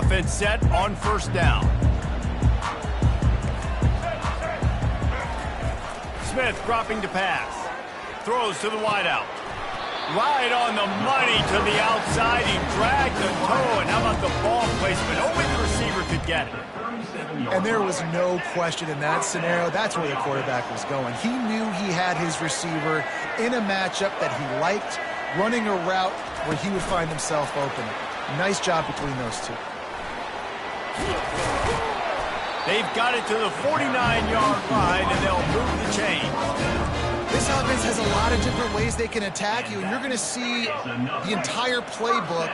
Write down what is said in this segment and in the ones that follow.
offense set on first down. Smith dropping to pass. Throws to the wideout. Right on the money to the outside. He dragged the toe, and how about the ball placement? Only the receiver could get it. And there was no question in that scenario. That's where the quarterback was going. He knew he had his receiver in a matchup that he liked, running a route where he would find himself open. Nice job between those two. They've got it to the 49-yard line, and they'll move the chain. This offense has a lot of different ways they can attack you, and you're going to see the entire playbook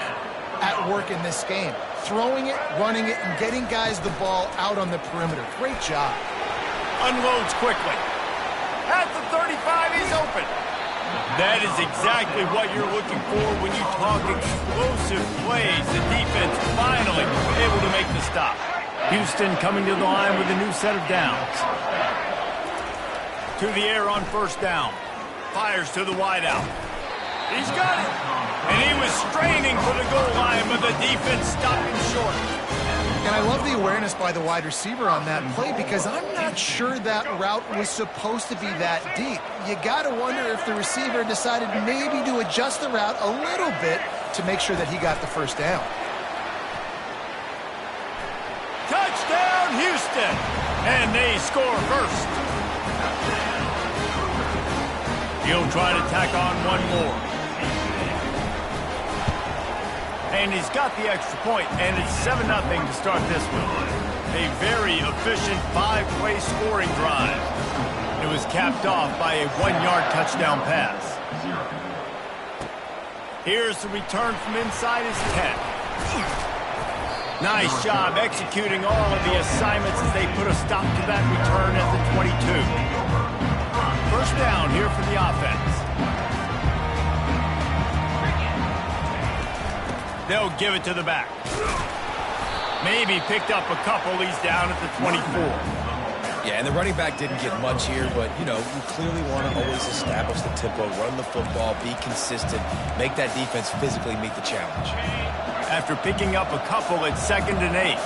at work in this game. Throwing it, running it, and getting guys the ball out on the perimeter. Great job. Unloads quickly. At the 35, he's open. That is exactly what you're looking for when you talk explosive plays. The defense finally able to make the stop. Houston coming to the line with a new set of downs. To the air on first down. Fires to the wideout. He's got it. And he was straining for the goal line, but the defense stopped him short. And I love the awareness by the wide receiver on that play because I'm not sure that route was supposed to be that deep. You got to wonder if the receiver decided maybe to adjust the route a little bit to make sure that he got the first down. Touchdown, Houston! And they score first. He'll try to tack on one more. And he's got the extra point, and it's 7-0 to start this one. A very efficient 5-play scoring drive. It was capped off by a 1-yard touchdown pass. Here's the return from inside his 10. Nice job executing all of the assignments as they put a stop to that return at the 22. First down here for the offense. They'll give it to the back. Maybe picked up a couple. He's down at the 24. Yeah, and the running back didn't get much here, but, you know, you clearly want to always establish the tempo, run the football, be consistent, make that defense physically meet the challenge. After picking up a couple, it's 2nd and 8.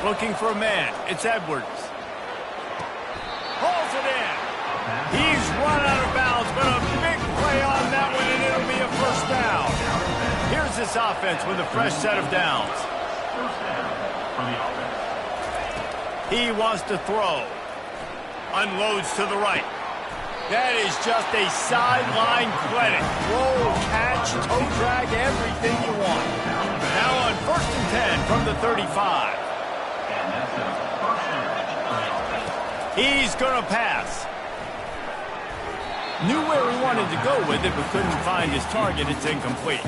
Looking for a man. It's Edwards. Hauls it in. He's run out of bounds, but a big play on that one, and it'll be a first down. Here's this offense with a fresh set of downs. He wants to throw. Unloads to the right. That is just a sideline credit. Roll, catch, toe drag, everything you want. Now on 1st and 10 from the 35. He's going to pass. Knew where he wanted to go with it, but couldn't find his target. It's incomplete.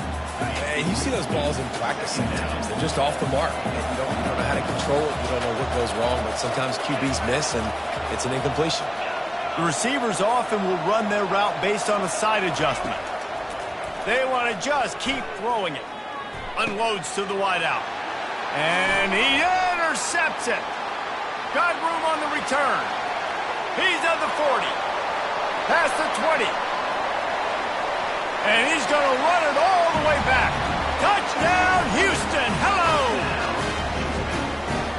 And you see those balls in practice sometimes. They're just off the mark. You don't know how to control it. You don't know what goes wrong, but sometimes QBs miss, and it's an incompletion. The receivers often will run their route based on a side adjustment. They want to just keep throwing it. Unloads to the wideout. And he intercepts it. Got room on the return. He's at the 40. Past the 20. And he's going to run it all the way back. Touchdown, Houston. Hello.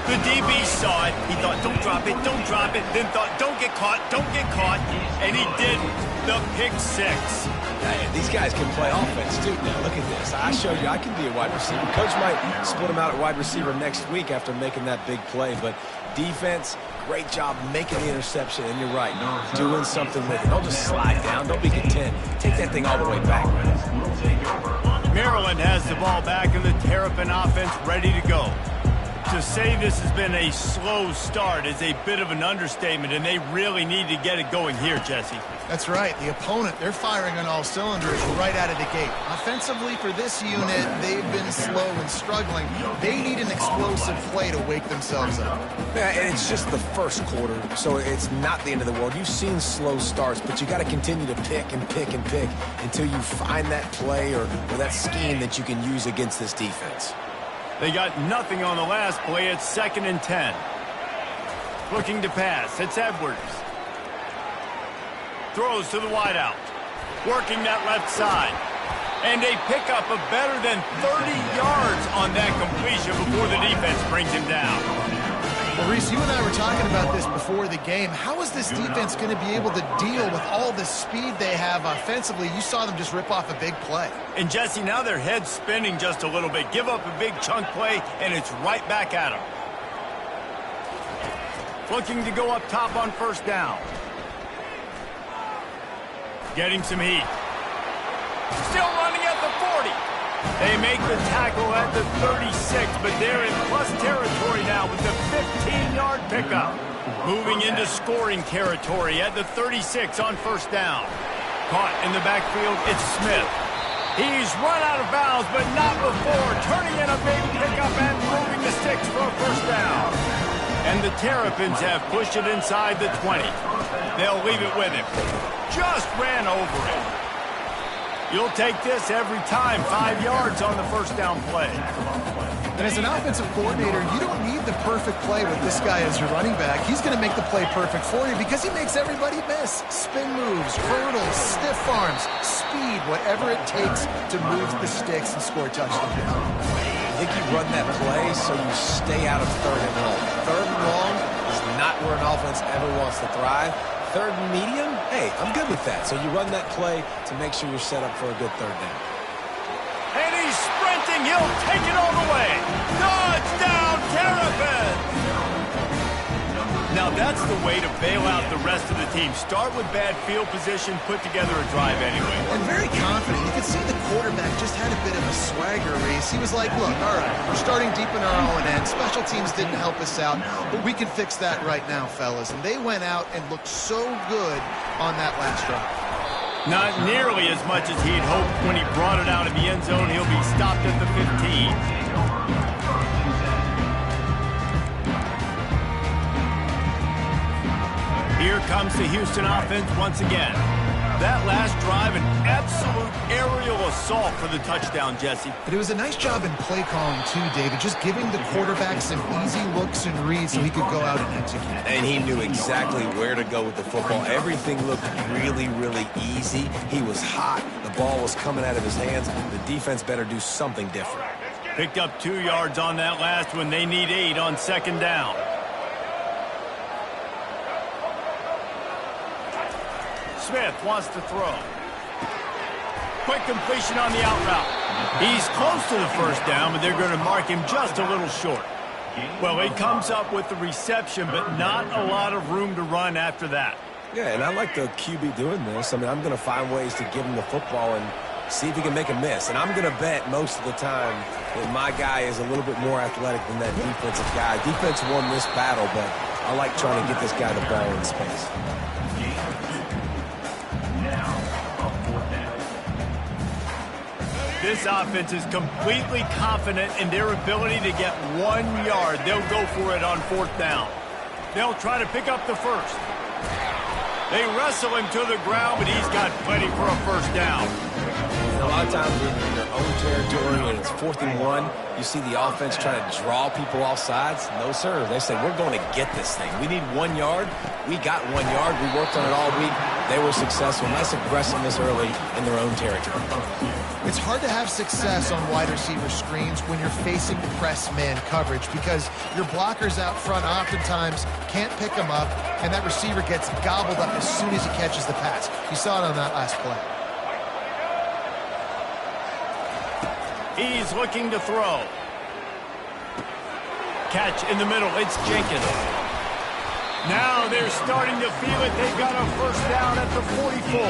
The DB saw it. He thought, don't drop it, don't drop it. Then thought, don't get caught, don't get caught. And he did the pick 6. Yeah, these guys can play offense, too. Now, look at this. I showed you I can be a wide receiver. Coach might split him out at wide receiver next week after making that big play. But defense, great job making the interception. And you're right, doing something with it. Don't just slide down. Don't be content. Take that thing all the way back. Maryland has the ball back and the Terrapin offense ready to go. To say this has been a slow start is a bit of an understatement, and they really need to get it going here, Jesse. That's right. The opponent, they're firing on all cylinders right out of the gate. Offensively for this unit, they've been slow and struggling. They need an explosive play to wake themselves up. Yeah, and it's just the first quarter, so it's not the end of the world. You've seen slow starts, but you got to continue to pick and pick and pick until you find that play or that scheme that you can use against this defense. They got nothing on the last play. It's 2nd and 10. Looking to pass. It's Edwards. Throws to the wideout. Working that left side. And a pickup of better than 30 yards on that completion before the defense brings him down. Well, Reese, you and I were talking about this before the game. How is this defense going to be able to deal with all the speed they have offensively? You saw them just rip off a big play. And, Jesse, now their head's spinning just a little bit. Give up a big chunk play, and it's right back at them. Looking to go up top on first down. Getting some heat. Still running at the 40. They make the tackle at the 36, but they're in plus territory now with the 15-yard pickup. Moving into scoring territory at the 36 on first down. Caught in the backfield, it's Smith. He's run out of bounds, but not before turning in a big pickup and moving the sticks for a first down. And the Terrapins have pushed it inside the 20. They'll leave it with him. Just ran over it. You'll take this every time. 5 yards on the first down play. And as an offensive coordinator, you don't need the perfect play with this guy as your running back. He's going to make the play perfect for you because he makes everybody miss. Spin moves, hurdles, stiff arms, speed, whatever it takes to move the sticks and score a touchdown. I think you run that play so you stay out of third and long. Third and long is not where an offense ever wants to thrive. Third and medium, hey, I'm good with that. So you run that play to make sure you're set up for a good third down. And he's sprinting. He'll take it all the way. Touchdown, Terrapins! Now that's the way to bail out the rest of the team. Start with bad field position, put together a drive anyway. And very confident. You could see the quarterback just had a bit of a swagger, Reese. He was like, look, all right, we're starting deep in our own end. Special teams didn't help us out, but we can fix that right now, fellas. And they went out and looked so good on that last drive. Not nearly as much as he'd hoped when he brought it out of the end zone. He'll be stopped at the 15. Here comes the Houston offense once again. That last drive, an absolute aerial assault for the touchdown, Jesse. But it was a nice job in play calling, too, David, just giving the quarterback some easy looks and reads so he could go out and execute. And he knew exactly where to go with the football. Everything looked really, really easy. He was hot. The ball was coming out of his hands. The defense better do something different. Picked up 2 yards on that last one. They need 8 on second down. Smith wants to throw. Quick completion on the out route. He's close to the first down, but they're going to mark him just a little short. Well, he comes up with the reception, but not a lot of room to run after that. Yeah, and I like the QB doing this. I mean, I'm going to find ways to give him the football and see if he can make a miss. And I'm going to bet most of the time that my guy is a little bit more athletic than that defensive guy. Defense won this battle, but I like trying to get this guy the ball in space. This offense is completely confident in their ability to get 1 yard. They'll go for it on fourth down. They'll try to pick up the first. They wrestle him to the ground, but he's got plenty for a first down. A lot of times in their own territory and it's 4th and 1, you see the offense trying to draw people off sides. No, sir. They said, we're going to get this thing. We need 1 yard. We got 1 yard. We worked on it all week. They were successful. Nice aggressiveness early in their own territory. It's hard to have success on wide receiver screens when you're facing press man coverage because your blockers out front oftentimes can't pick them up, and that receiver gets gobbled up as soon as he catches the pass. You saw it on that last play. He's looking to throw. Catch in the middle. It's Jenkins. Now they're starting to feel it. They've got a first down at the 44.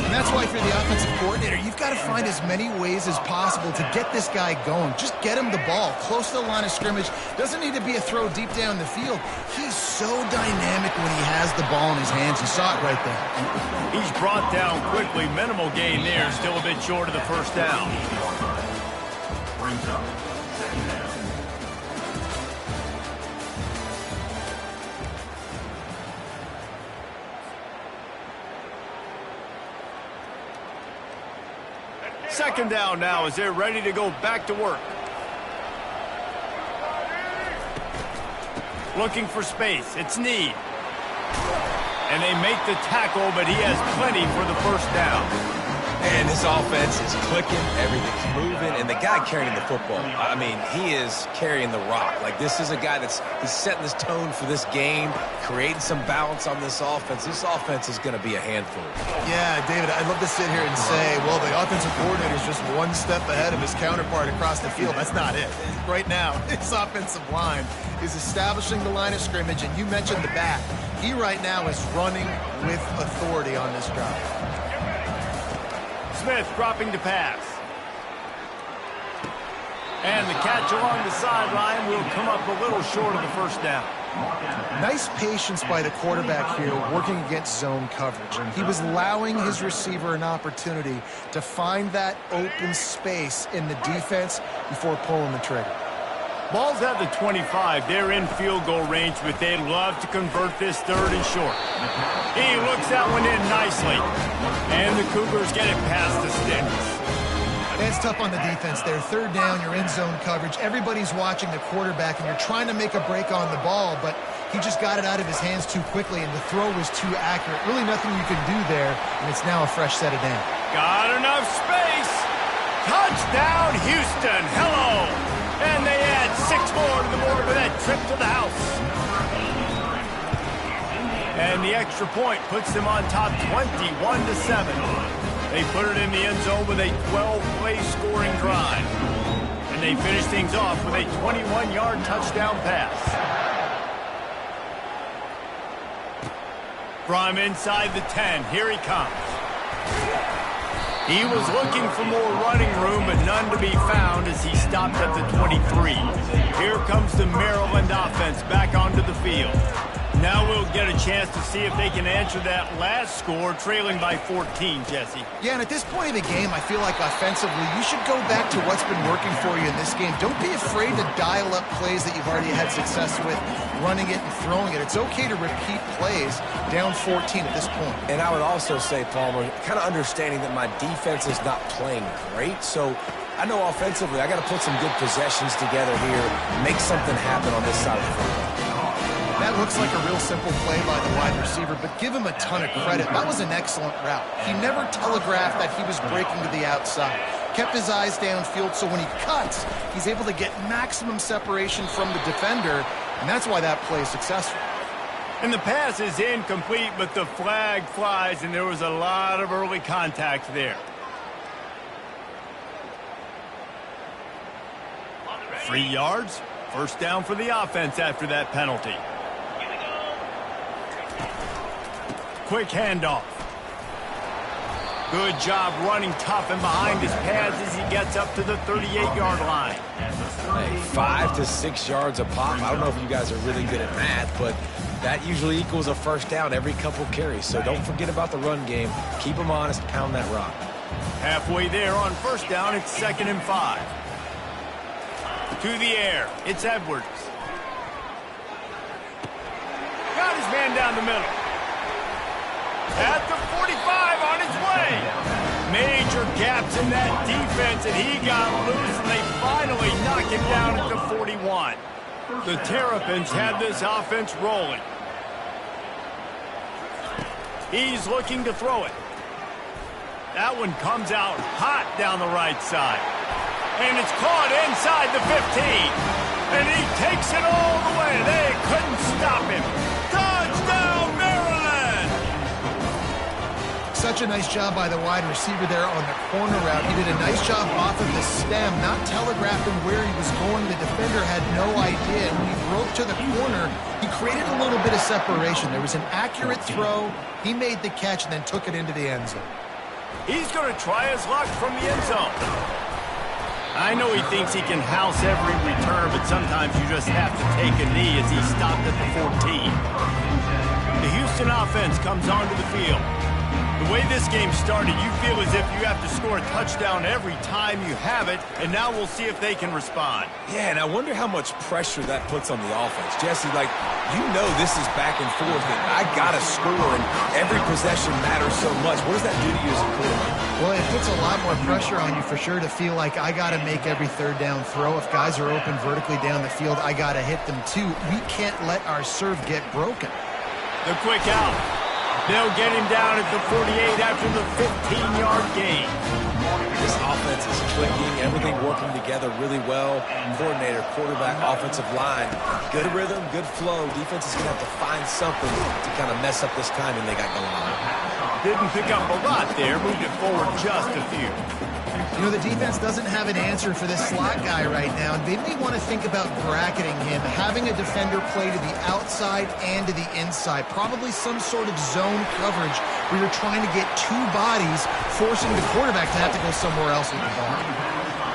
And that's why if you're the offensive coordinator, you've got to find as many ways as possible to get this guy going. Just get him the ball close to the line of scrimmage. Doesn't need to be a throw deep down the field. He's so dynamic when he has the ball in his hands. You saw it right there. He's brought down quickly. Minimal gain there. Still a bit short of the first down. Second down now as they're ready to go back to work. Looking for space. It's Need. And they make the tackle, but he has plenty for the first down. And this offense is clicking, everything's moving, and the guy carrying the football, I mean, he is carrying the rock. Like, this is a guy he's setting this tone for this game, creating some balance on this offense. This offense is going to be a handful. Yeah, David, I'd love to sit here and say, well, the offensive coordinator is just one step ahead of his counterpart across the field. That's not it. Right now, his offensive line is establishing the line of scrimmage, and you mentioned the back. He right now is running with authority on this drive. Smith dropping to pass. And the catch along the sideline will come up a little short of the first down. Nice patience by the quarterback here working against zone coverage. He was allowing his receiver an opportunity to find that open space in the defense before pulling the trigger. Ball's at the 25. They're in field goal range, but they'd love to convert this third and short. He looks that one in nicely. And the Cougars get it past the sticks. It's tough on the defense there. Third down, you're in zone coverage. Everybody's watching the quarterback, and you're trying to make a break on the ball, but he just got it out of his hands too quickly, and the throw was too accurate. Really nothing you can do there, and it's now a fresh set of down. Got enough space. Touchdown, Houston. Hello. And they add 6 more to the board with that trip to the house. And the extra point puts them on top 21-7. They put it in the end zone with a 12-play scoring drive. And they finish things off with a 21-yard touchdown pass. From inside the 10, here he comes. He was looking for more running room, but none to be found as he stopped at the 23. Here comes the Maryland offense back onto the field. Now we'll get a chance to see if they can answer that last score, trailing by 14, Jesse. Yeah, and at this point of the game, I feel like offensively, you should go back to what's been working for you in this game. Don't be afraid to dial up plays that you've already had success with, running it and throwing it. It's okay to repeat plays down 14 at this point. And I would also say, Palmer, kind of understanding that my defense is not playing great, so I know offensively I got to put some good possessions together here, make something happen on this side of the football. That looks like a real simple play by the wide receiver, but give him a ton of credit. That was an excellent route. He never telegraphed that he was breaking to the outside. Kept his eyes downfield, so when he cuts, he's able to get maximum separation from the defender, and that's why that play is successful. And the pass is incomplete, but the flag flies, and there was a lot of early contact there. 3 yards, first down for the offense after that penalty. Quick handoff. Good job running tough and behind his pads as he gets up to the 38-yard line. Hey, 5 to 6 yards a pop. I don't know if you guys are really good at math, but that usually equals a first down every couple carries. So don't forget about the run game. Keep them honest, pound that rock. Halfway there on first down, it's 2nd and 5. To the air, it's Edwards. Got his man down the middle. At the 45 on his way. Major gaps in that defense, and he got loose, and they finally knock him down at the 41. The Terrapins have this offense rolling. He's looking to throw it. That one comes out hot down the right side. And it's caught inside the 15. And he takes it all the way. They couldn't stop him. Touchdown, Maryland! Such a nice job by the wide receiver there on the corner route. He did a nice job off of the stem, not telegraphing where he was going. The defender had no idea. And when he broke to the corner, he created a little bit of separation. There was an accurate throw. He made the catch and then took it into the end zone. He's going to try his luck from the end zone. I know he thinks he can house every return, but sometimes you just have to take a knee as he stopped at the 14. The Houston offense comes onto the field. The way this game started, you feel as if you have to score a touchdown every time you have it, and now we'll see if they can respond. Yeah, and I wonder how much pressure that puts on the offense. Jesse, like, you know this is back and forth, and I got to score, and every possession matters so much. What does that do to you as a quarterback? Well, it puts a lot more pressure on you for sure to feel like I got to make every third down throw. If guys are open vertically down the field, I got to hit them too. We can't let our serve get broken. The quick out. They'll get him down at the 48 after the 15-yard gain. This offense is clicking, everything working together really well. Coordinator, quarterback, offensive line, good rhythm, good flow. Defense is going to have to find something to kind of mess up this timing they got going on. Didn't pick up a lot there, moved it forward just a few. You know, the defense doesn't have an answer for this slot guy right now, and they may want to think about bracketing him, having a defender play to the outside and to the inside, probably some sort of zone coverage where you're trying to get two bodies, forcing the quarterback to have to go somewhere else with the ball.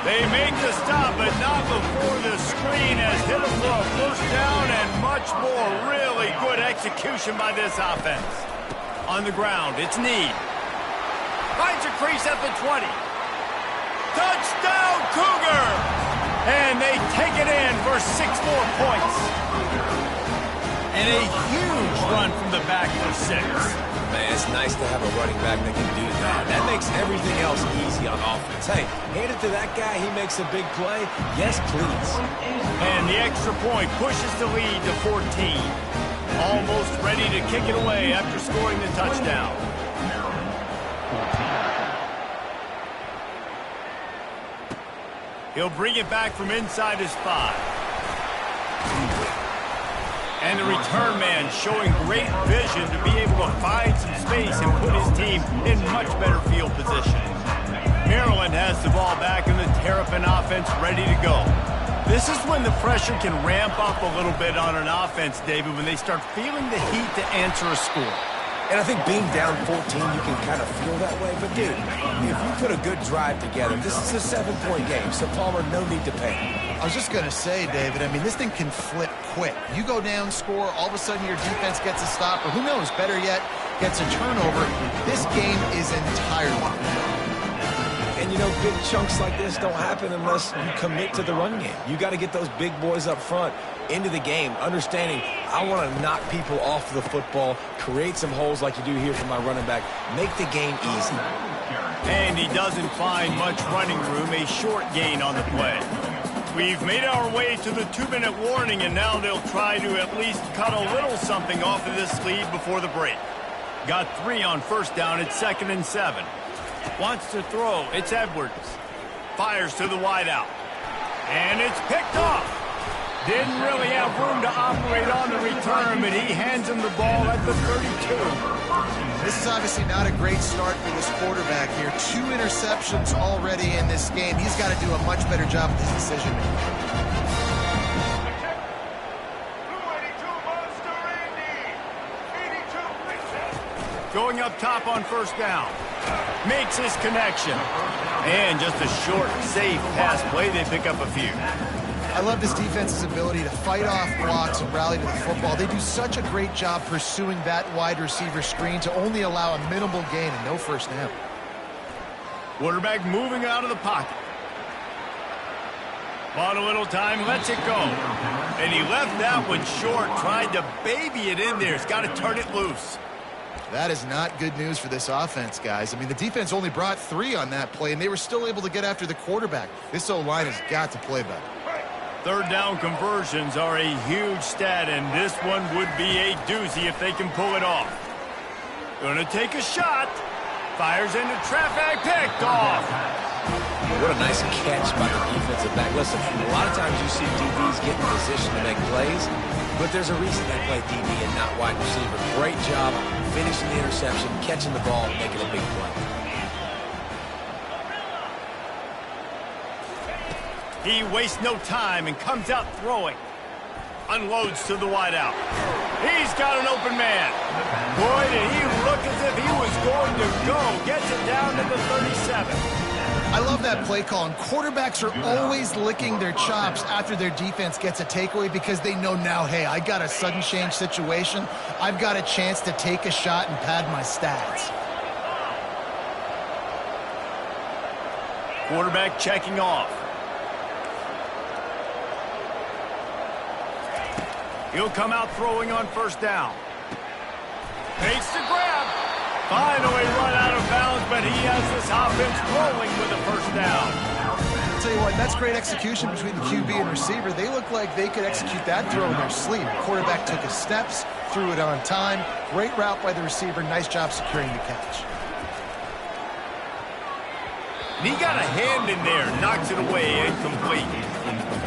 They make the stop, but not before the screen has hit him for a first down and much more. Really good execution by this offense. On the ground, it's Need. Finds a crease at the 20. Touchdown, Cougar! And they take it in for 6 more points. And a huge run from the back for 6. Man, it's nice to have a running back that can do that. That makes everything else easy on offense. Hey, hand it to that guy. He makes a big play. Yes, please. And the extra point pushes the lead to 14. Almost ready to kick it away after scoring the touchdown. He'll bring it back from inside his 5. And the return man showing great vision to be able to find some space and put his team in much better field position. Maryland has the ball back and the Terrapin offense ready to go. This is when the pressure can ramp up a little bit on an offense, David, when they start feeling the heat to answer a score. And I think being down 14, you can kind of feel that way. But, dude, if you put a good drive together, this is a 7-point game, so Palmer, no need to panic. I was just going to say, David, I mean, this thing can flip quick. You go down, score, all of a sudden your defense gets a stop, or who knows, better yet, gets a turnover. This game is entirely. And, you know, big chunks like this don't happen unless you commit to the run game. You got to get those big boys up front into the game, understanding I want to knock people off the football, create some holes like you do here for my running back, make the game easy. And he doesn't find much running room, a short gain on the play. We've made our way to the 2-minute warning, and now they'll try to at least cut a little something off of this lead before the break. Got 3 on first down at 2nd and 7. Wants to throw. It's Edwards. Fires to the wideout. And it's picked off. Didn't really have room to operate on the return, but he hands him the ball at the 32. This is obviously not a great start for this quarterback here. 2 interceptions already in this game. He's got to do a much better job with his decision making. Going up top on first down. Makes his connection. And just a short, safe pass play. They pick up a few. I love this defense's ability to fight off blocks and rally to the football. They do such a great job pursuing that wide receiver screen to only allow a minimal gain and no first down. Quarterback moving out of the pocket. Bought a little time, lets it go. And he left that one short, tried to baby it in there. He's got to turn it loose. That is not good news for this offense, guys. I mean, the defense only brought 3 on that play, and they were still able to get after the quarterback. This O-line has got to play better. Third down conversions are a huge stat, and this one would be a doozy if they can pull it off. Gonna take a shot. Fires into traffic, picked off. What a nice catch by the defensive back. Listen, a lot of times you see DBs get in position to make plays, but there's a reason they play DB and not wide receiver. Great job finishing the interception, catching the ball, and making a big play. He wastes no time and comes out throwing. Unloads to the wideout. He's got an open man. Boy, did he look as if he was going to go. Gets it down to the 37. I love that play call, and quarterbacks are always licking their chops after their defense gets a takeaway because they know now, hey, I got a sudden change situation. I've got a chance to take a shot and pad my stats. Quarterback checking off. He'll come out throwing on first down. Makes the grab. Finally run out of bounds, but he has this offense rolling with a first down. I'll tell you what, that's great execution between the QB and receiver. They look like they could execute that throw in their sleep. Quarterback took his steps, threw it on time. Great route by the receiver. Nice job securing the catch. And he got a hand in there, knocks it away, incomplete.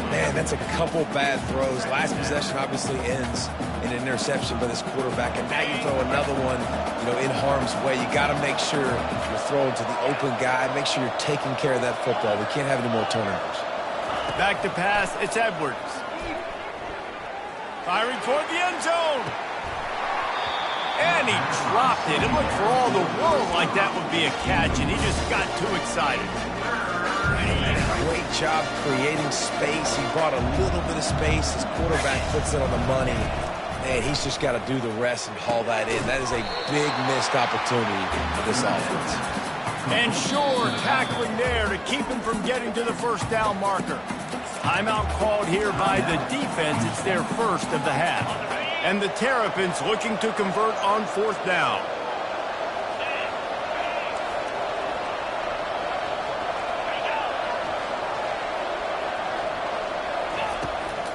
Man, that's a couple bad throws. Last possession obviously ends in an interception by this quarterback, and now you throw another one, in harm's way. You got to make sure you're throwing to the open guy. Make sure you're taking care of that football. We can't have any more turnovers. Back to pass, it's Edwards. Firing toward the end zone. And he dropped it. It looked for all the world like that would be a catch, and he just got too excited. Great job creating space. He brought a little bit of space. His quarterback puts it on the money. Man, he's just got to do the rest and haul that in. That is a big missed opportunity for this offense. And sure, tackling there to keep him from getting to the first down marker. Timeout called here by the defense. It's their first of the half. And the Terrapins looking to convert on fourth down.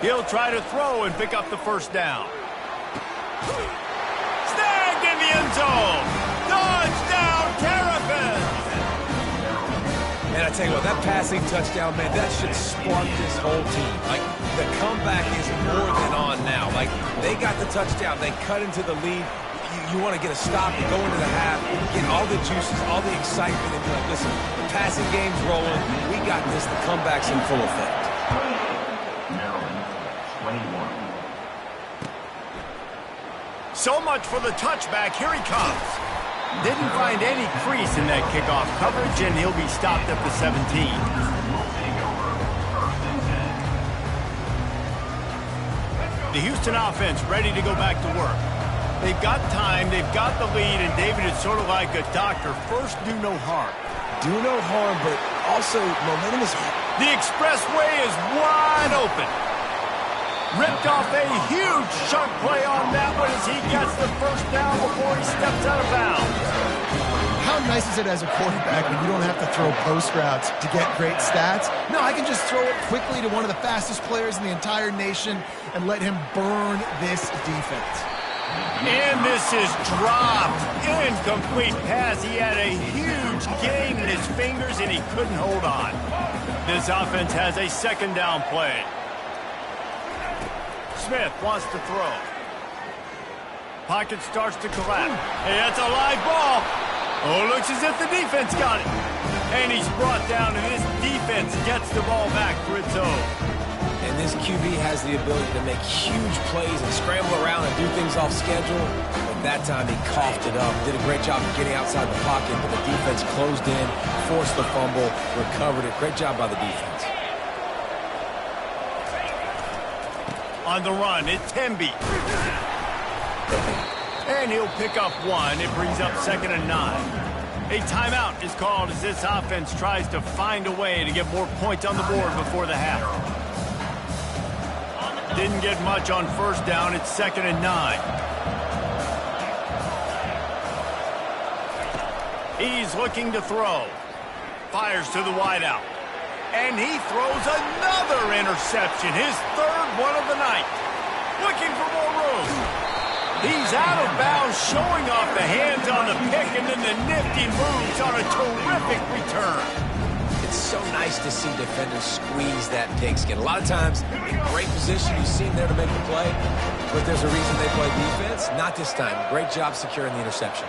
He'll try to throw and pick up the first down. Snagged in the end zone. Touchdown, Terrapins! And I tell you what, that passing touchdown, man, that should spark this whole team. Like, the comeback is more than on now. Like, they got the touchdown. They cut into the lead. You want to get a stop and go into the half, get all the juices, all the excitement, and be like, listen, the passing game's rolling. We got this. The comeback's in full effect. So much for the touchback. Here he comes. Didn't find any crease in that kickoff coverage, and he'll be stopped at the 17. The Houston offense ready to go back to work. They've got time, they've got the lead, and David is sort of like a doctor. First, do no harm. Do no harm, but also momentum is hard. The expressway is wide open. Ripped off a huge chunk play on that one as he gets the first down before he steps out of bounds. How nice is it as a quarterback when you don't have to throw post routes to get great stats? No, I can just throw it quickly to one of the fastest players in the entire nation and let him burn this defense. And this is dropped. Incomplete pass. He had a huge gain in his fingers and he couldn't hold on. This offense has a second down play. Smith wants to throw. Pocket starts to collapse. Hey, that's a live ball. Oh, looks as if the defense got it. And he's brought down, and this defense gets the ball back for its own. And this QB has the ability to make huge plays and scramble around and do things off schedule. But that time he coughed it up. Did a great job of getting outside the pocket, but the defense closed in, forced the fumble, recovered it. Great job by the defense. On the run, it's Temby. And he'll pick up one. It brings up 2nd and 9. A timeout is called as this offense tries to find a way to get more points on the board before the half. Didn't get much on first down. It's 2nd and 9. He's looking to throw. Fires to the wideout. And he throws another interception, his third one of the night. Looking for more room. He's out of bounds, showing off the hands on the pick, and then the nifty moves on a terrific return. It's so nice to see defenders squeeze that pigskin. A lot of times, in great position, you see him there to make the play, but there's a reason they play defense. Not this time. Great job securing the interception.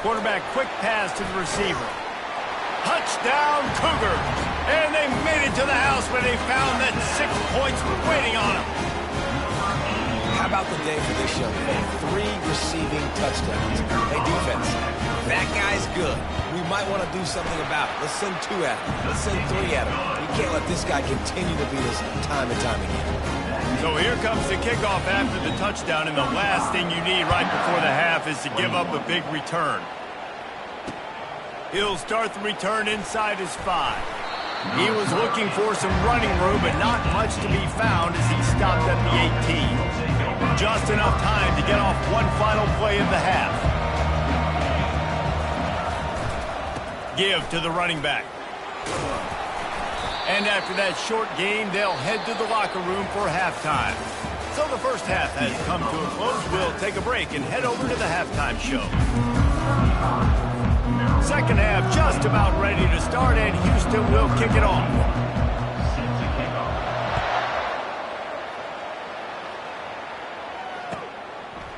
Quarterback quick pass to the receiver. Touchdown, Cougars. And they made it to the house when they found that 6 points were waiting on them. How about the day for this young man? 3 receiving touchdowns. Hey, defense, that guy's good. We might want to do something about it. Let's send 2 at him. Let's send 3 at him. We can't let this guy continue to beat us time and time again. So here comes the kickoff after the touchdown, and the last thing you need right before the half is to give up a big return. He'll start the return inside his 5. He was looking for some running room, but not much to be found as he stopped at the 18. Just enough time to get off one final play of the half. Give to the running back. And after that short game, they'll head to the locker room for halftime. So the first half has come to a close. We'll take a break and head over to the halftime show. Second half just about ready to start, and Houston will kick it off.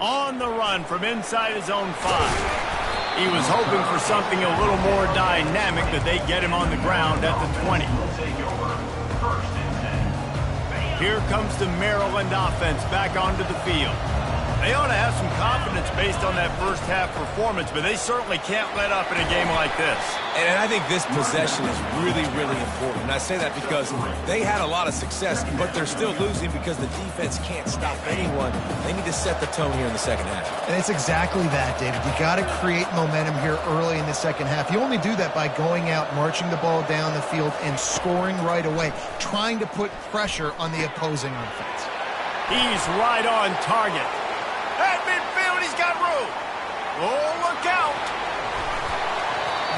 On the run from inside his own 5. He was hoping for something a little more dynamic, but they get him on the ground at the 20. Here comes the Maryland offense back onto the field. They ought to have some confidence based on that first half performance, but they certainly can't let up in a game like this. And I think this possession is really, really important. And I say that because they had a lot of success, but they're still losing because the defense can't stop anyone. They need to set the tone here in the second half. And it's exactly that, David. You got to create momentum here early in the second half. You only do that by going out, marching the ball down the field, and scoring right away, trying to put pressure on the opposing offense. He's right on target. At midfield, he's got room. Oh, look out.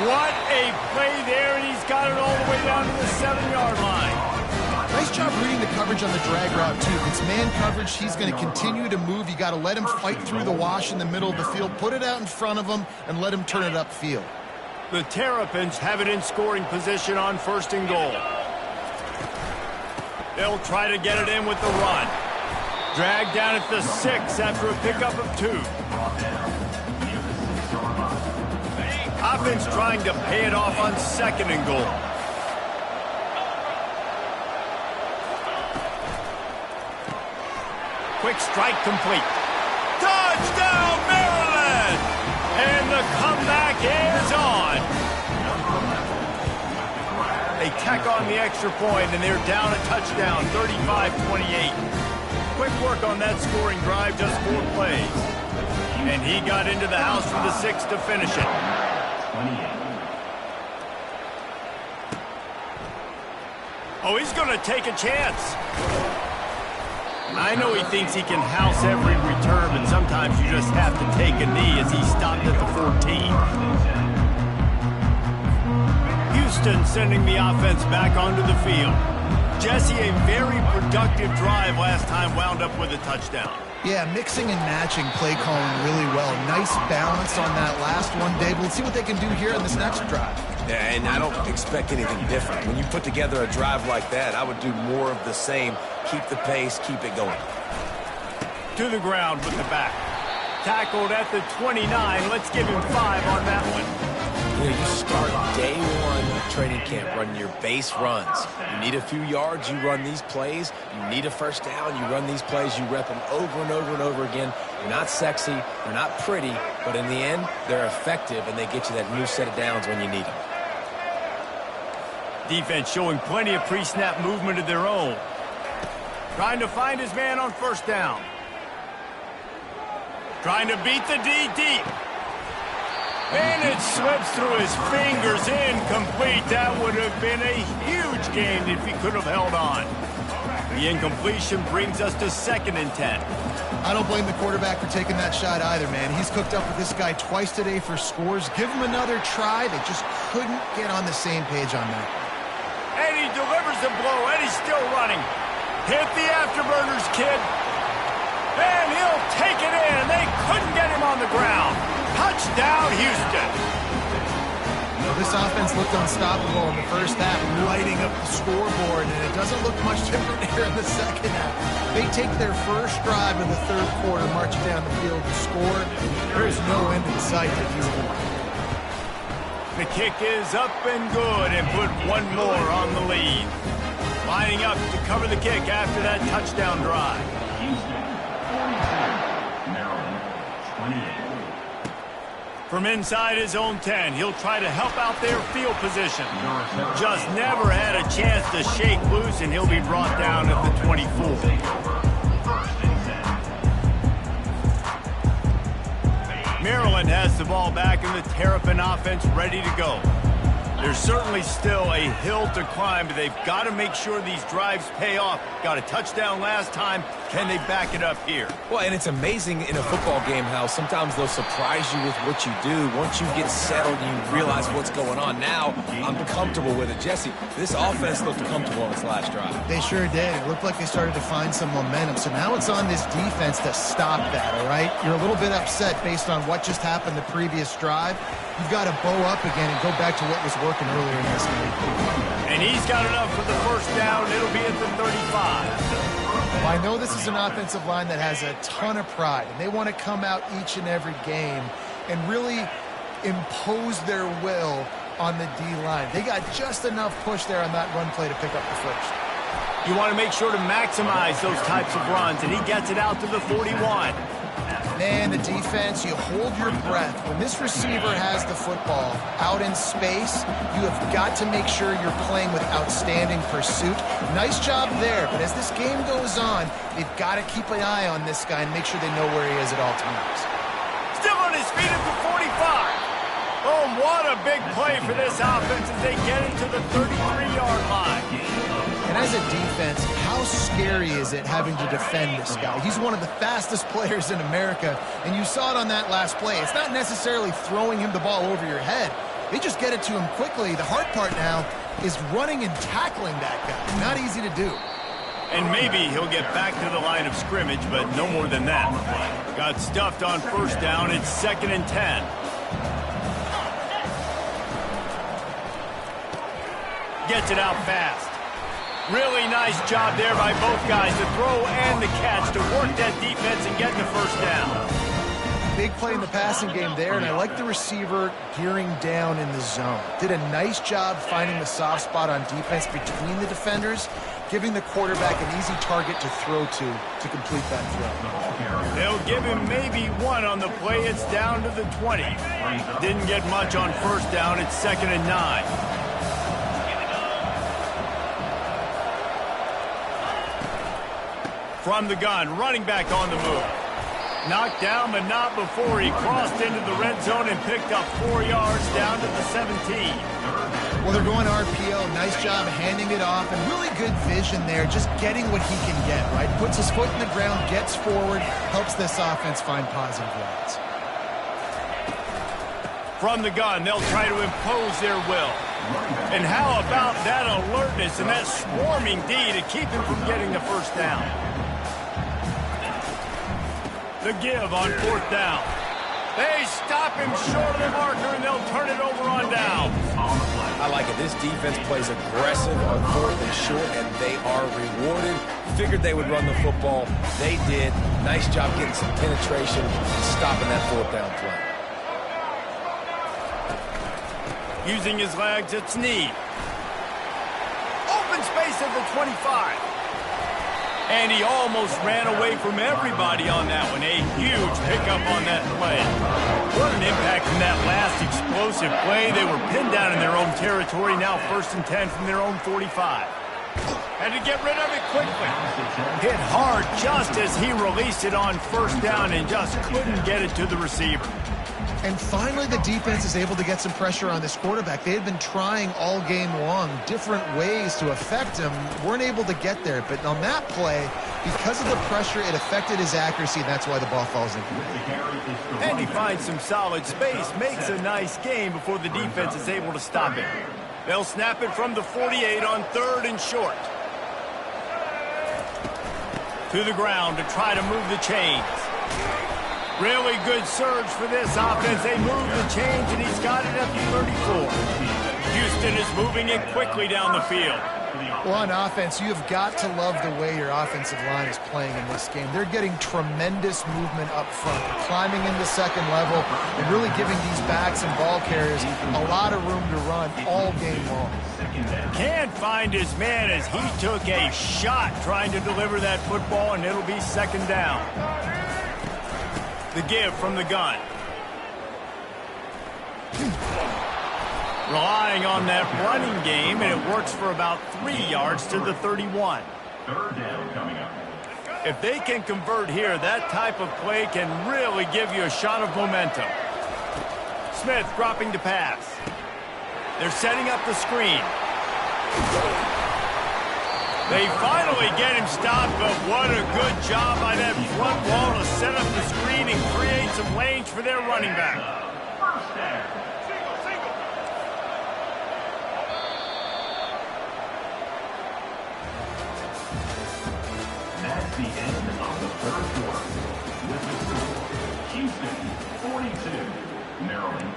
What a play there, and he's got it all the way down to the 7-yard line. Nice job reading the coverage on the drag route, too. If it's man coverage, he's going to continue to move. You got to let him fight through the wash in the middle of the field, put it out in front of him, and let him turn it upfield. The Terrapins have it in scoring position on 1st and goal. They'll try to get it in with the run. Dragged down at the 6 after a pickup of 2. Offense trying to pay it off on 2nd and goal. Quick strike complete. Touchdown, Maryland! And the comeback is on. They tack on the extra point, and they're down a touchdown, 35-28. Quick work on that scoring drive, just 4 plays. And he got into the house for the 6 to finish it. Oh, he's going to take a chance. I know he thinks he can house every return, but sometimes you just have to take a knee as he stopped at the 14. Houston sending the offense back onto the field. Jesse, a very productive drive last time, wound up with a touchdown. Yeah, mixing and matching play calling really well. Nice balance on that last one, Dave. Let's see what they can do here in this next drive. Yeah, and I don't expect anything different. When you put together a drive like that, I would do more of the same. Keep the pace, keep it going. To the ground with the back. Tackled at the 29. Let's give him 5 on that one. You know, you start day 1 training camp running your base runs. You need a few yards, you run these plays. You need a first down, you run these plays. You rep them over and over and over again. They're not sexy, they're not pretty, but in the end, they're effective, and they get you that new set of downs when you need them. Defense showing plenty of pre-snap movement of their own. Trying to find his man on 1st down. Trying to beat the D deep. And it slips through his fingers, incomplete. That would have been a huge gain if he could have held on. The incompletion brings us to 2nd and 10. I don't blame the quarterback for taking that shot either, man. He's cooked up with this guy twice today for scores. Give him another try. They just couldn't get on the same page on that. And he delivers the blow, and he's still running. Hit the afterburners, kid. And he'll take it in. They couldn't get him on the ground. Touchdown, Houston. Well, this offense looked unstoppable in the first half, lighting up the scoreboard, and it doesn't look much different here in the second half. They take their first drive in the 3rd quarter, marching down the field to score. There is no end in sight to Houston. The kick is up and good, and put 1 more on the lead. Lining up to cover the kick after that touchdown drive. From inside his own 10, he'll try to help out their field position. Just never had a chance to shake loose, and he'll be brought down at the 24. Maryland has the ball back, and the Terrapin offense ready to go. There's certainly still a hill to climb, but they've got to make sure these drives pay off. Got a touchdown last time, Can they back it up here? Well, and it's amazing in a football game how sometimes they'll surprise you with what you do. Once you get settled, you realize what's going on. Now, I'm comfortable with it. Jesse, this offense looked comfortable on its last drive. They sure did. It looked like they started to find some momentum. So now it's on this defense to stop that, all right? You're a little bit upset based on what just happened the previous drive. You've got to bow up again and go back to what was working earlier in this game. And he's got enough for the first down. It'll be at the 35. Well, I know this is an offensive line that has a ton of pride, and they want to come out each and every game and really impose their will on the D-line. They got just enough push there on that run play to pick up the first. You want to make sure to maximize those types of runs, and he gets it out to the 41. Man, the defense, you hold your breath. When this receiver has the football out in space, you have got to make sure you're playing with outstanding pursuit. Nice job there, but as this game goes on, they've got to keep an eye on this guy and make sure they know where he is at all times. Still on his feet at the 45. Oh, what a big play for this offense as they get it to the 33-yard line. And as a defense, how scary is it having to defend this guy? He's one of the fastest players in America, and you saw it on that last play. It's not necessarily throwing him the ball over your head. They just get it to him quickly. The hard part now is running and tackling that guy. Not easy to do. And maybe he'll get back to the line of scrimmage, but no more than that. Got stuffed on first down. It's 2nd and 10. Gets it out fast. Really nice job there by both guys, the throw and the catch, to work that defense and get the first down. Big play in the passing game there, and I like the receiver gearing down in the zone. Did a nice job finding the soft spot on defense between the defenders, giving the quarterback an easy target to throw to complete that throw. They'll give him maybe one on the play. It's down to the 20. Didn't get much on first down. It's 2nd and 9. From the gun, running back on the move. Knocked down, but not before he crossed into the red zone and picked up 4 yards down to the 17. Well, they're going RPO. Nice job handing it off, and really good vision there, just getting what he can get, right? Puts his foot in the ground, gets forward, helps this offense find positive yards. From the gun, they'll try to impose their will. And how about that alertness and that swarming D to keep him from getting the first down? The give on 4th down. They stop him short of the marker, and they'll turn it over on down. I like it. This defense plays aggressive on 4th and short, and they are rewarded. Figured they would run the football. They did. Nice job getting some penetration and stopping that 4th down play. Using his legs, it's Snead. Open space at the 25. And he almost ran away from everybody on that one. A huge pickup on that play. What an impact from that last explosive play. They were pinned down in their own territory. Now 1st and 10 from their own 45. Had to get rid of it quickly. Hit hard just as he released it on first down and just couldn't get it to the receiver. And finally, the defense is able to get some pressure on this quarterback. They had been trying all game long different ways to affect him. Weren't able to get there. But on that play, because of the pressure, it affected his accuracy, and that's why the ball falls incomplete. And he finds some solid space, makes a nice game before the defense is able to stop it. They'll snap it from the 48 on 3rd and short. To the ground to try to move the chains. Really good surge for this offense. They move the chains, and he's got it at the 34. Houston is moving it quickly down the field. Well, on offense, you have got to love the way your offensive line is playing in this game. They're getting tremendous movement up front. They're climbing into second level and really giving these backs and ball carriers a lot of room to run all game long. Can't find his man as he took a shot trying to deliver that football, and it'll be 2nd down. The give from the gun. Relying on that running game, and it works for about 3 yards to the 31. 3rd down coming up. If they can convert here, that type of play can really give you a shot of momentum. Smith dropping to pass. They're setting up the screen. They finally get him stopped, but what a good job by that front wall to set up the screen and create some lanes for their running back. First down. That's the end of the third quarter. With the score, Houston 42, Maryland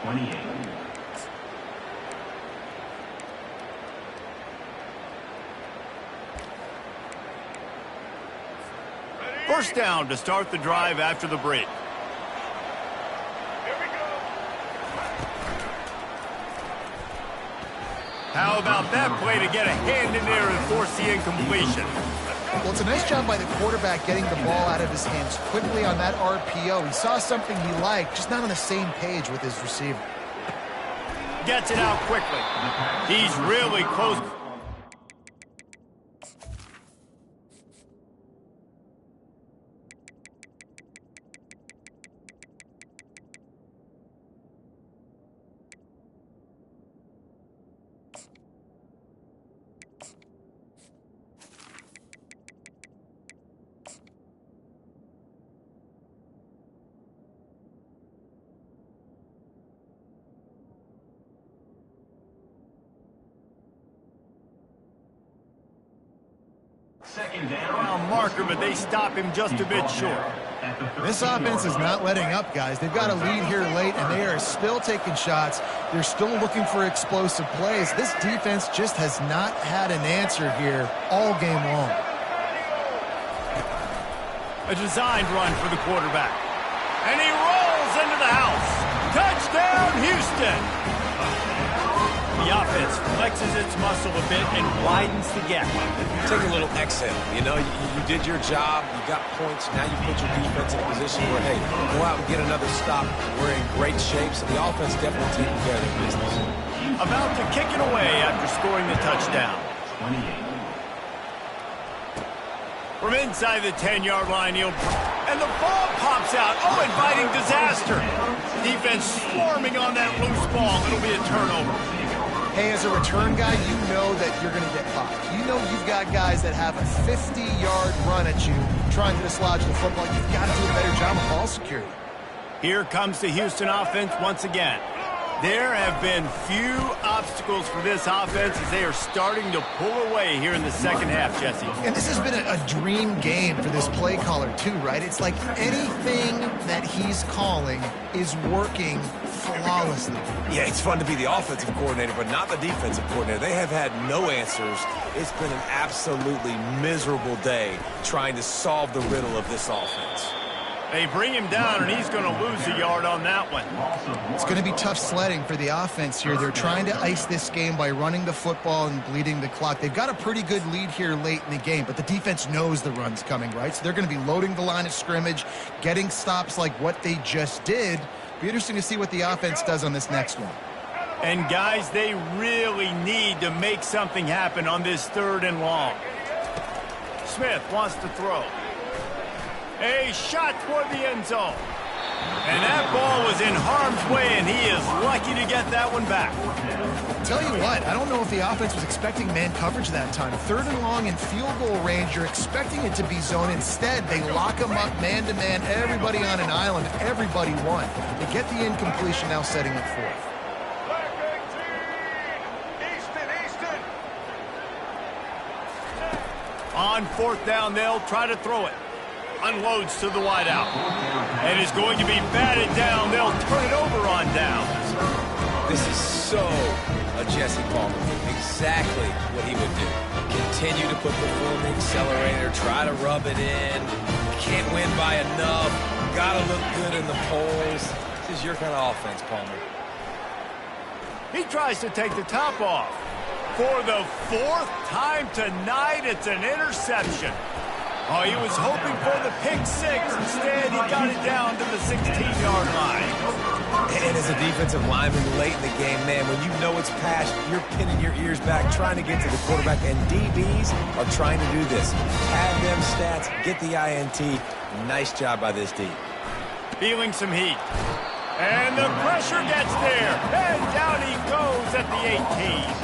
28. First down to start the drive after the break. How about that play to get a hand in there and force the incompletion? Well, it's a nice job by the quarterback getting the ball out of his hands quickly on that RPO. He saw something he liked, just not on the same page with his receiver. Gets it out quickly. He's really close. Second down. Marker, but they stop him just a bit short. This offense is not letting up, guys. They've got a lead here late, and they are still taking shots. They're still looking for explosive plays. This defense just has not had an answer here all game long. A designed run for the quarterback. And he rolls into the house. Touchdown, Houston! The offense flexes its muscle a bit and widens the gap. Take a little exhale. You know, you did your job. You got points. Now you put your defense in a position where, hey, go out and get another stop. We're in great shape, so the offense definitely taking care of their business. About to kick it away after scoring the touchdown. 28. From inside the 10-yard line, and the ball pops out. Oh, inviting disaster. Defense swarming on that loose ball. It'll be a turnover. Hey, as a return guy, you know that you're going to get popped. You know you've got guys that have a 50-yard run at you trying to dislodge the football. You've got to do a better job of ball security. Here comes the Houston offense once again. There have been few obstacles for this offense as they are starting to pull away here in the second half, Jesse. And this has been a dream game for this play caller, too, right? It's like anything that he's calling is working flawlessly. Yeah, it's fun to be the offensive coordinator, but not the defensive coordinator. They have had no answers. It's been an absolutely miserable day trying to solve the riddle of this offense. They bring him down, and he's going to lose a yard on that one. It's going to be tough sledding for the offense here. They're trying to ice this game by running the football and bleeding the clock. They've got a pretty good lead here late in the game, but the defense knows the run's coming, right? So they're going to be loading the line of scrimmage, getting stops like what they just did. Be interesting to see what the offense does on this next one. And, guys, they really need to make something happen on this 3rd and long. Smith wants to throw. A shot toward the end zone. And that ball was in harm's way, and he is lucky to get that one back. Tell you what, I don't know if the offense was expecting man coverage that time. 3rd and long in field goal range, you're expecting it to be zone. Instead, they lock them up man-to-man, everybody on an island, everybody won. They get the incompletion, now setting up 4th. On 4th down, they'll try to throw it. Unloads to the wideout. And is going to be batted down. They'll turn it over on downs. This is so a Jesse Palmer. Exactly what he would do. Continue to put the foot in the accelerator, try to rub it in. Can't win by enough. Gotta look good in the polls. This is your kind of offense, Palmer. He tries to take the top off. For the 4th time tonight, it's an interception. Oh, he was hoping for the pick 6. Instead, he got it down to the 16-yard line. And as a defensive lineman late in the game, man, when you know it's past, you're pinning your ears back, trying to get to the quarterback, and DBs are trying to do this. Have them stats, get the INT. Nice job by this D. Feeling some heat. And the pressure gets there. And down he goes at the 18.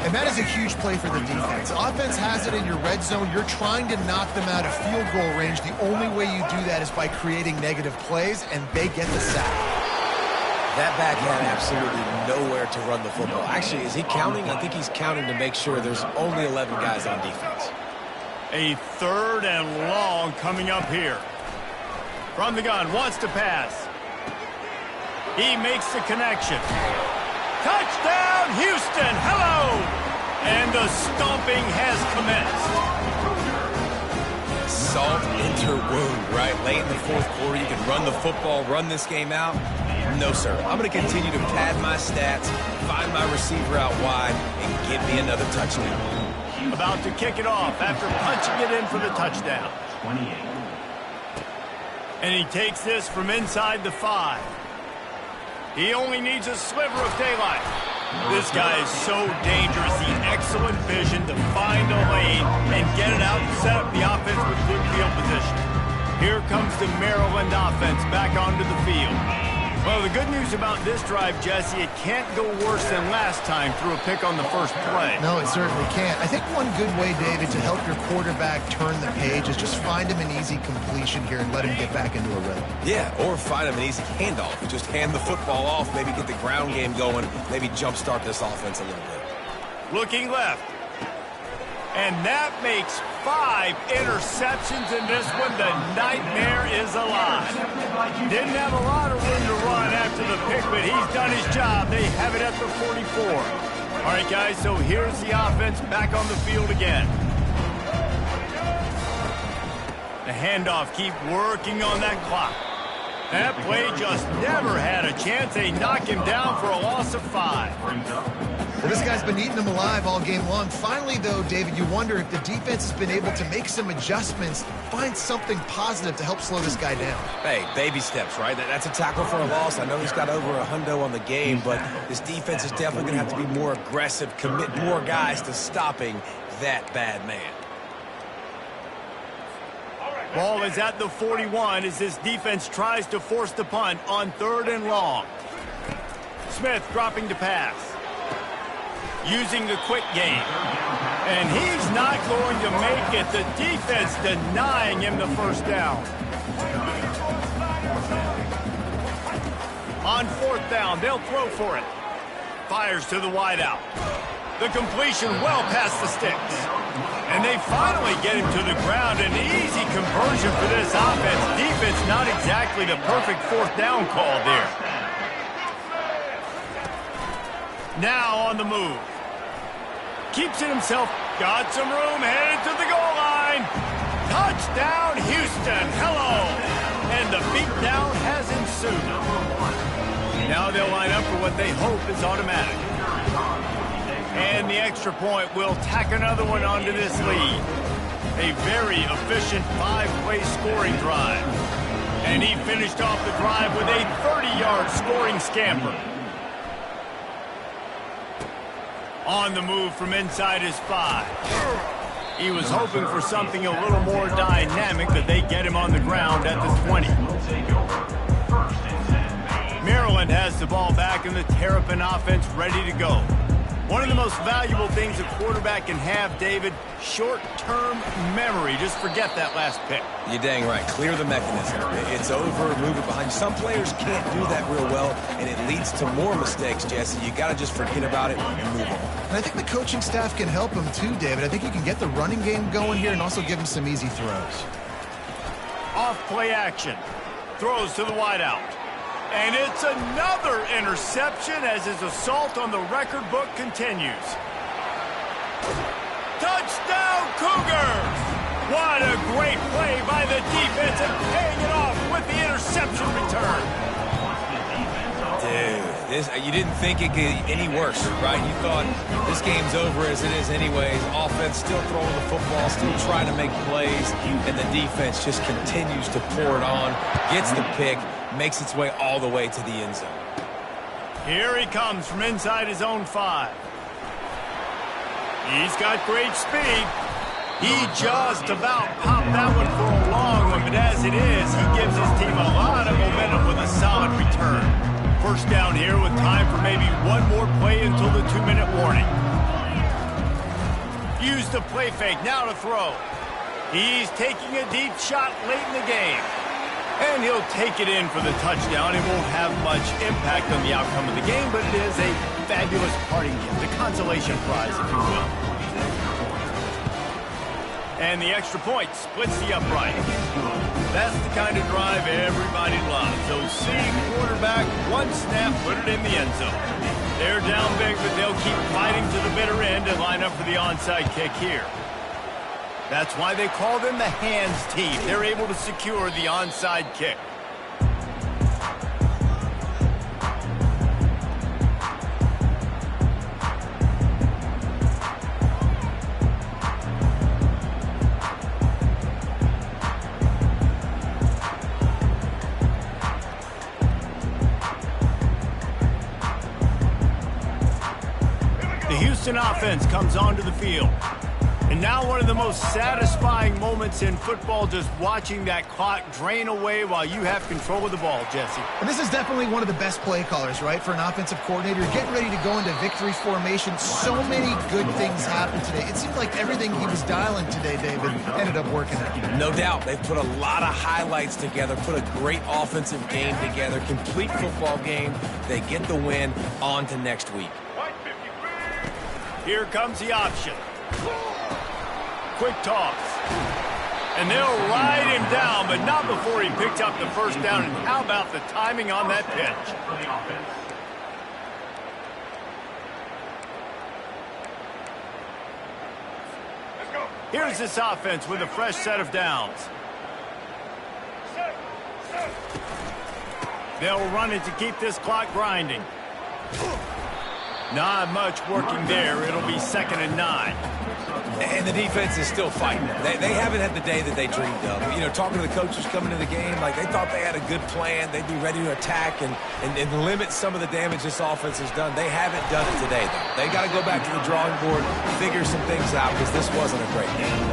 And that is a huge play for the defense. Offense has it in your red zone. You're trying to knock them out of field goal range. The only way you do that is by creating negative plays, and they get the sack. That back had absolutely nowhere to run the football. Actually, is he counting? I think he's counting to make sure there's only 11 guys on defense. A 3rd and long coming up here. From the gun, wants to pass. He makes the connection. Touchdown, Houston! Hello! And the stomping has commenced. Salt into wound, right? Late in the 4th quarter, you can run the football, run this game out. No, sir. I'm going to continue to pad my stats, find my receiver out wide, and give me another touchdown. About to kick it off after punching it in for the touchdown. 28. And he takes this from inside the 5. He only needs a sliver of daylight. This guy is so dangerous. He has excellent vision to find a lane and get it out and set up the offense with good field position. Here comes the Maryland offense back onto the field. Well, the good news about this drive, Jesse, it can't go worse than last time through a pick on the first play. No, it certainly can't. I think one good way, David, to help your quarterback turn the page is just find him an easy completion here and let him get back into a rhythm. Yeah, or find him an easy handoff. Just hand the football off, maybe get the ground game going, maybe jumpstart this offense a little bit. Looking left. And that makes 5 interceptions in this one. The nightmare is alive. Didn't have a lot of room to run after the pick, but he's done his job. They have it at the 44. All right, guys, so here's the offense back on the field again. The handoff, keep working on that clock. That play just never had a chance. They knock him down for a loss of 5. Well, this guy's been eating them alive all game long. Finally, though, David, you wonder if the defense has been able to make some adjustments, find something positive to help slow this guy down. Hey, baby steps, right? That's a tackle for a loss. I know he's got over a hundo on the game, but this defense is definitely going to have to be more aggressive, commit more guys to stopping that bad man. Ball is at the 41 as this defense tries to force the punt on 3rd and long. Smith dropping to pass. Using the quick game. And he's not going to make it. The defense denying him the first down. On 4th down, they'll throw for it. Fires to the wideout. The completion well past the sticks. And they finally get him to the ground. An easy conversion for this offense. Defense not exactly the perfect 4th down call there. Now on the move. Keeps it himself. Got some room. Headed to the goal line. Touchdown, Houston. Hello. And the beatdown has ensued. Now they'll line up for what they hope is automatic. And the extra point will tack another one onto this lead. A very efficient 5-play scoring drive. And he finished off the drive with a 30-yard scoring scamper. On the move from inside his 5. He was hoping for something a little more dynamic, but they get him on the ground at the 20. Maryland has the ball back and the Terrapin offense ready to go. One of the most valuable things a quarterback can have, David, short-term memory. Just forget that last pick. You're dang right. Clear the mechanism. It's over, move it behind you. Some players can't do that real well, and it leads to more mistakes, Jesse. You got to just forget about it and move on. And I think the coaching staff can help him too, David. I think you can get the running game going here and also give him some easy throws. Off play action. Throws to the wideout. And it's another interception as his assault on the record book continues. Touchdown, Cougars! What a great play by the defense and paying it off with the interception return. Dude, you didn't think it could get any worse, right? You thought this game's over as it is anyways. Offense still throwing the football, still trying to make plays, and the defense just continues to pour it on, gets the pick, makes its way all the way to the end zone. Here he comes from inside his own 5. He's got great speed. He just about popped that one for a long one, but But as it is, he gives his team a lot of momentum with a solid return. First down here with time for maybe one more play until the 2-minute warning. Use the play fake, now to throw. He's taking a deep shot late in the game. And he'll take it in for the touchdown. It won't have much impact on the outcome of the game, but it is a fabulous parting gift, a consolation prize, if you will. And the extra point splits the upright. That's the kind of drive everybody loves. So seeing quarterback, one snap, put it in the end zone. They're down big, but they'll keep fighting to the bitter end and line up for the onside kick here. That's why they call them the hands team. They're able to secure the onside kick. The Houston offense comes onto the field. And now one of the most satisfying moments in football, just watching that clock drain away while you have control of the ball, Jesse. And this is definitely one of the best play callers, right, for an offensive coordinator. Getting ready to go into victory formation. So many good things happened today. It seemed like everything he was dialing today, David, ended up working out. No doubt. They've put a lot of highlights together, put a great offensive game together, complete football game. They get the win. On to next week. Here comes the option. Quick toss. And they'll ride him down, but not before he picks up the first down. And how about the timing on that pitch? Here's this offense with a fresh set of downs. They'll run it to keep this clock grinding. Not much working there. It'll be 2nd and 9. And the defense is still fighting. They haven't had the day that they dreamed of. You know, talking to the coaches coming into the game, like they thought they had a good plan. They'd be ready to attack and limit some of the damage this offense has done. They haven't done it today, though. They got to go back to the drawing board, figure some things out, because this wasn't a great game.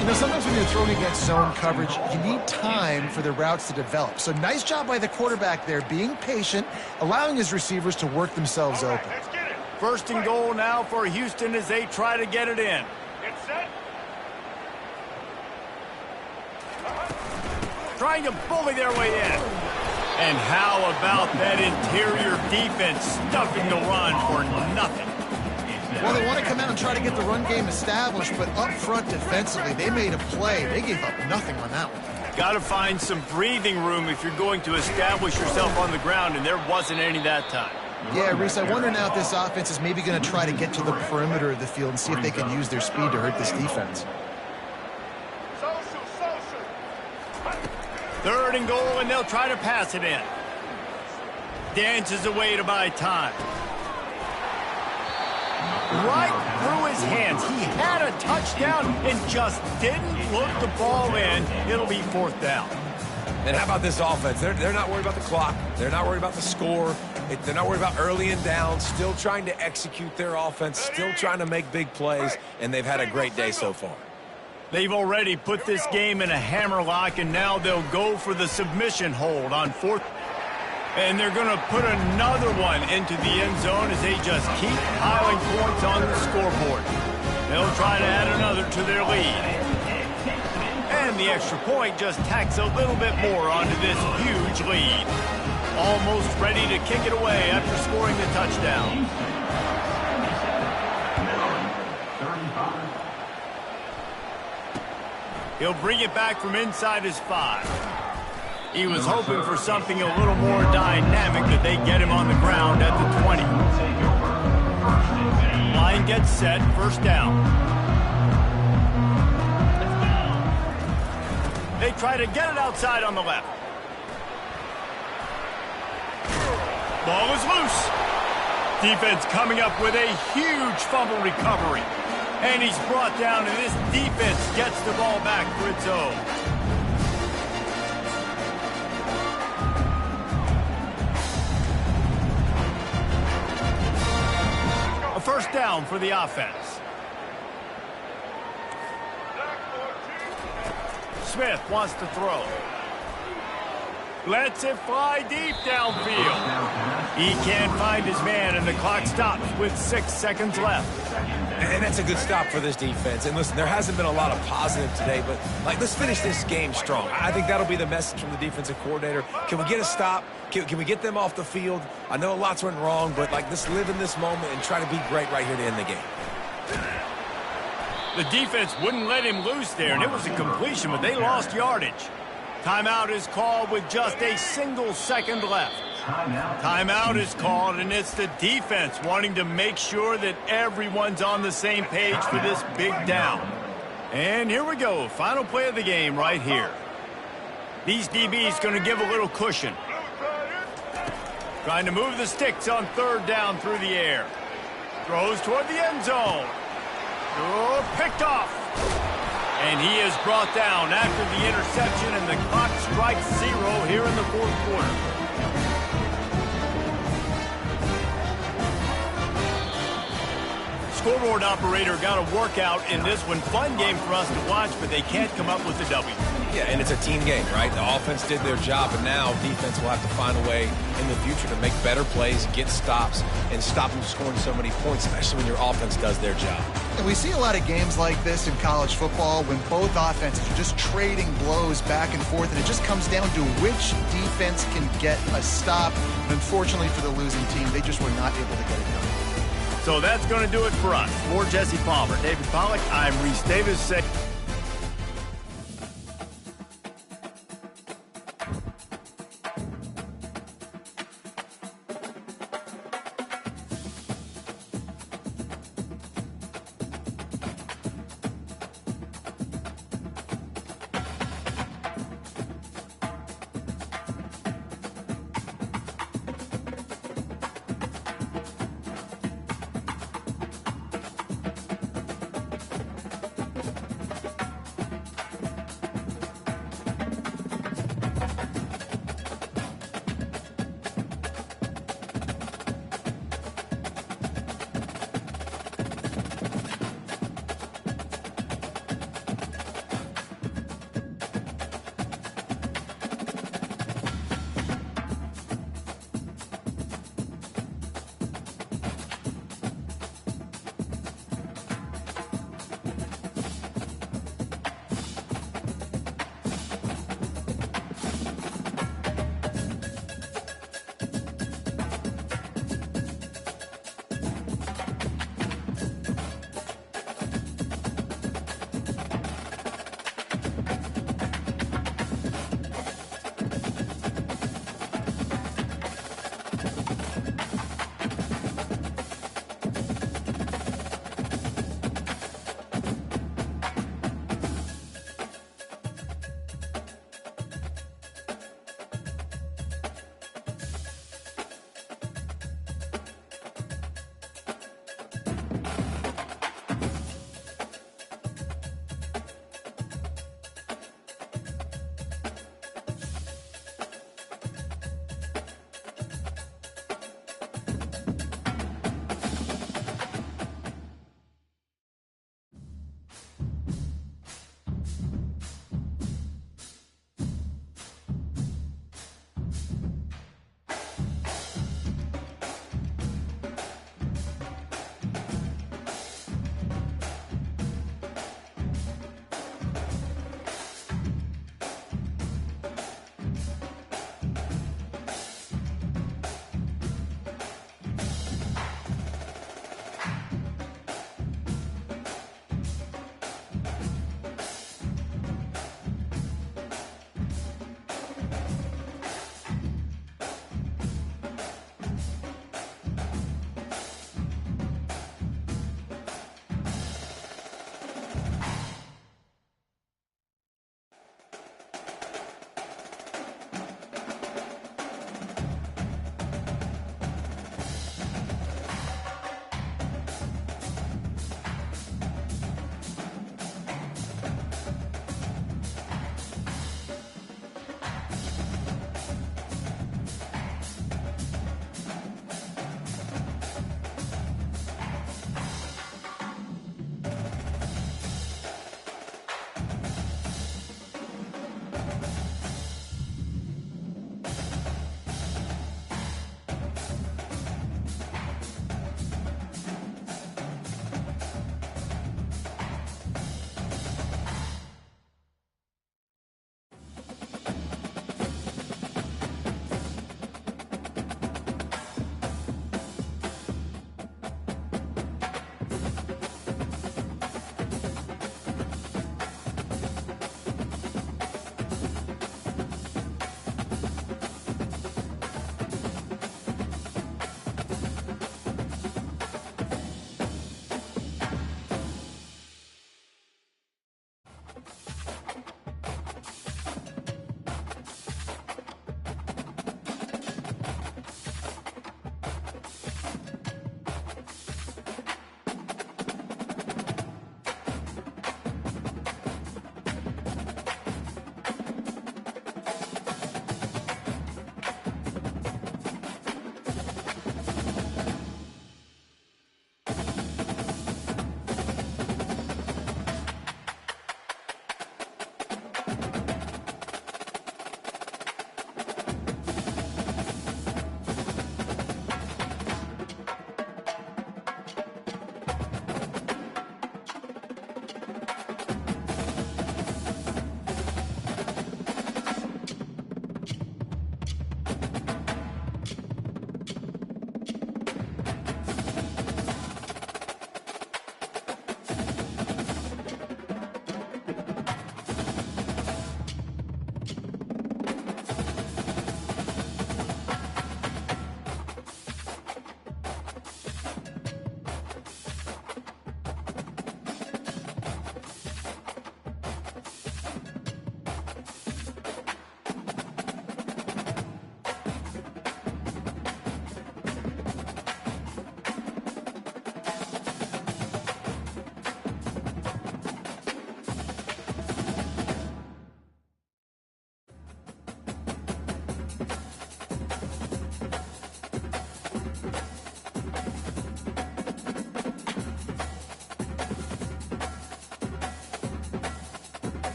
You know, sometimes when you're throwing against zone coverage, you need time for the routes to develop. So nice job by the quarterback there, being patient, allowing his receivers to work themselves open. First and goal now for Houston as they try to get it in. Trying to bully their way in. And how about that interior defense stuffing the run for nothing? Well, they want to come out and try to get the run game established, but up front defensively, they made a play. They gave up nothing on that one. Got to find some breathing room if you're going to establish yourself on the ground, and there wasn't any that time. Yeah, Reese, I wonder now if this offense is maybe going to try to get to the perimeter of the field and see if they can use their speed to hurt this defense. 3rd and goal, and they'll try to pass it in. Dances away to buy time. Right through his hands. He had a touchdown and just didn't look the ball in. It'll be 4th down. And how about this offense? They're not worried about the clock. They're not worried about the score. They're not worried about early and down. Still trying to execute their offense. Still trying to make big plays. And they've had a great day so far. They've already put this game in a hammerlock, and now they'll go for the submission hold on 4th. And they're going to put another one into the end zone as they just keep piling points on the scoreboard. They'll try to add another to their lead. And the extra point just tacks a little bit more onto this huge lead. Almost ready to kick it away after scoring the touchdown. He'll bring it back from inside his 5. He was hoping for something a little more dynamic, that they get him on the ground at the 20. Line gets set, 1st down. They try to get it outside on the left. Ball is loose. Defense coming up with a huge fumble recovery. And he's brought down, and this defense gets the ball back for its own. A 1st down for the offense. Smith wants to throw. Lets it fly deep downfield. He can't find his man, and the clock stops with 6 seconds left. And that's a good stop for this defense. And listen, there hasn't been a lot of positive today, but let's finish this game strong. I think that'll be the message from the defensive coordinator. Can we get a stop? Can we get them off the field? I know lots went wrong, but let's live in this moment and try to be great right here to end the game. The defense wouldn't let him loose there, and it was a completion, but they lost yardage. Timeout is called with just a single second left. Timeout is called, and it's the defense wanting to make sure that everyone's on the same page for this big down. And here we go, final play of the game right here. These DBs going to give a little cushion. Trying to move the sticks on third down through the air. Throws toward the end zone. Oh, picked off. And he is brought down after the interception, and the clock strikes 0 here in the fourth quarter. Scoreboard operator got a workout in this one. Fun game for us to watch, but they can't come up with the W. Yeah, and it's a team game, right? The offense did their job, and now defense will have to find a way in the future to make better plays, get stops, and stop them scoring so many points, especially when your offense does their job. And we see a lot of games like this in college football when both offenses are just trading blows back and forth, and it just comes down to which defense can get a stop. And unfortunately for the losing team, they just were not able to get it done. So that's going to do it for us. For Jesse Palmer, David Pollack, I'm Reese Davis.